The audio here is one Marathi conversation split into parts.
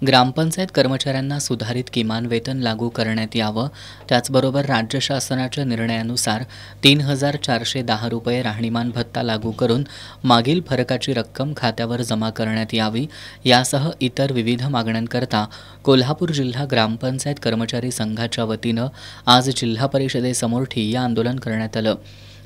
ग्रामपंचायत कर्मचाऱ्यांना सुधारित किमान वेतन लागू करण्यात यावं, त्याचबरोबर राज्य शासनाच्या निर्णयानुसार 3,410 रुपये राहणीमान भत्ता लागू करून मागील फरकाची रक्कम खात्यावर जमा करण्यात यावी, यासह इतर विविध मागण्यांकरता कोल्हापूर जिल्हा ग्रामपंचायत कर्मचारी संघाच्या वतीनं आज जिल्हा परिषदेसमोर ठिय्या आंदोलन करण्यात आलं.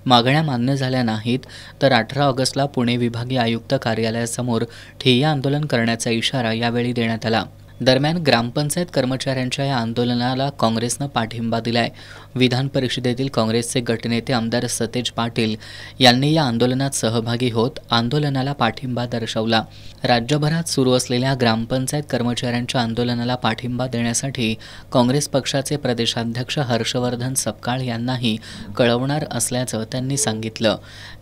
मागण्या मान्य झाल्या नाहीत तर 18 ऑगस्टला पुणे विभागीय आयुक्त कार्यालयासमोर ठिय्या आंदोलन करण्याचा इशारा यावेळी देण्यात आला. दरम्यान ग्रामपंचायत कर्मचाऱ्यांच्या या आंदोलनाला काँग्रेसनं पाठिंबा दिलाय. विधान परिषदेतील काँग्रेसचे गटनेते आमदार सतेज पाटील यांनी या आंदोलनात सहभागी होत आंदोलनाला पाठिंबा दर्शवला. राज्यभरात सुरू असलेल्या ग्रामपंचायत कर्मचाऱ्यांच्या आंदोलनाला पाठिंबा देण्यासाठी काँग्रेस पक्षाचे प्रदेशाध्यक्ष हर्षवर्धन सपकाळ यांनाही कळवणार असल्याचं त्यांनी सांगितलं.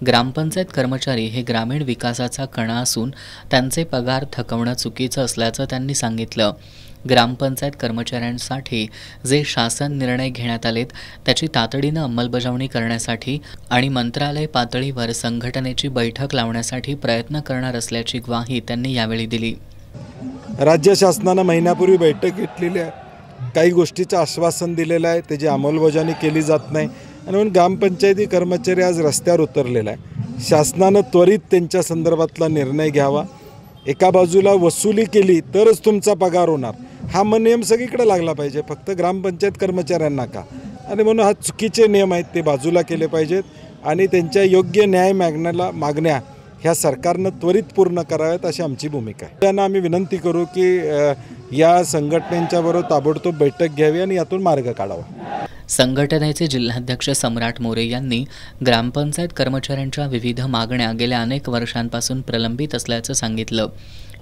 ग्रामपंचायत कर्मचारी हे ग्रामीण विकासाचा कणा असून त्यांचे पगार थकवणं चुकीचं असल्याचं त्यांनी सांगितलं. ग्रामपंचायत कर्मचाऱ्यांसाठी जे शासन निर्णय घेण्यात आलेत त्याची तातडीनं अंमलबजावणी करण्यासाठी आणि मंत्रालय पातळीवर संघटनेची बैठक लावण्यासाठी प्रयत्न करणार असल्याची ग्वाही त्यांनी यावेळी दिली. राज्य शासनानं महिन्यापूर्वी बैठक घेतलेली आहे, काही गोष्टीचं आश्वासन दिलेलं आहे, त्याची अंमलबजावणी केली जात नाही आणि म्हणून ग्रामपंचायती कर्मचारी आज रस्त्यावर उतरलेला आहे. शासनानं त्वरित त्यांच्या संदर्भातला निर्णय घ्यावा. एका बाजूला वसुली केली तरच तुमचा पगार होणार, हा नियम सगळीकडे लागला पाहिजे, फक्त ग्रामपंचायत कर्मचाऱ्यांना का? आणि म्हणून हा चुकीचे नियम आहेत, ते बाजूला केले पाहिजेत आणि त्यांच्या योग्य न्याय मागण्या ह्या सरकारनं त्वरित पूर्ण कराव्यात अशी आमची भूमिका आहे. त्यांना आम्ही विनंती करू की या संघटनेच्याबरोबर ताबडतोब बैठक घ्यावी आणि यातून मार्ग काढावा. संघटनेचे जिल्हाध्यक्ष सम्राट मोरे यांनी ग्रामपंचायत कर्मचाऱ्यांच्या विविध मागण्या गेल्या अनेक वर्षांपासून प्रलंबित असल्याचं सांगितलं.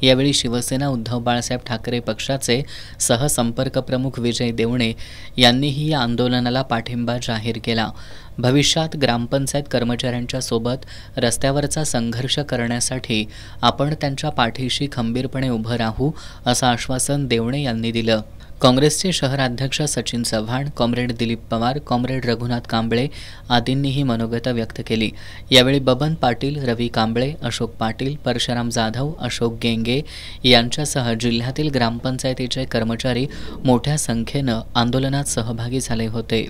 यावेळी शिवसेना उद्धव बाळासाहेब ठाकरे पक्षाचे सहसंपर्क प्रमुख विजय देवणे यांनीही या आंदोलनाला पाठिंबा जाहीर केला. भविष्यात ग्रामपंचायत कर्मचाऱ्यांच्या सोबत रस्त्यावरचा संघर्ष करण्यासाठी आपण त्यांच्या पाठीशी खंबीरपणे उभं राहू असं आश्वासन देवणे यांनी दिलं. काँग्रेसचे शहराध्यक्ष सचिन चव्हाण, कॉम्रेड दिलीप पवार, कॉम्रेड रघुनाथ कांबळे आदींनीही मनोगत व्यक्त केली. यावेळी बबन पाटील, रवी कांबळे, अशोक पाटील, परशुराम जाधव, अशोक गेंगे यांच्यासह जिल्ह्यातील ग्रामपंचायतीचे कर्मचारी मोठ्या संख्येनं आंदोलनात सहभागी झाले होते.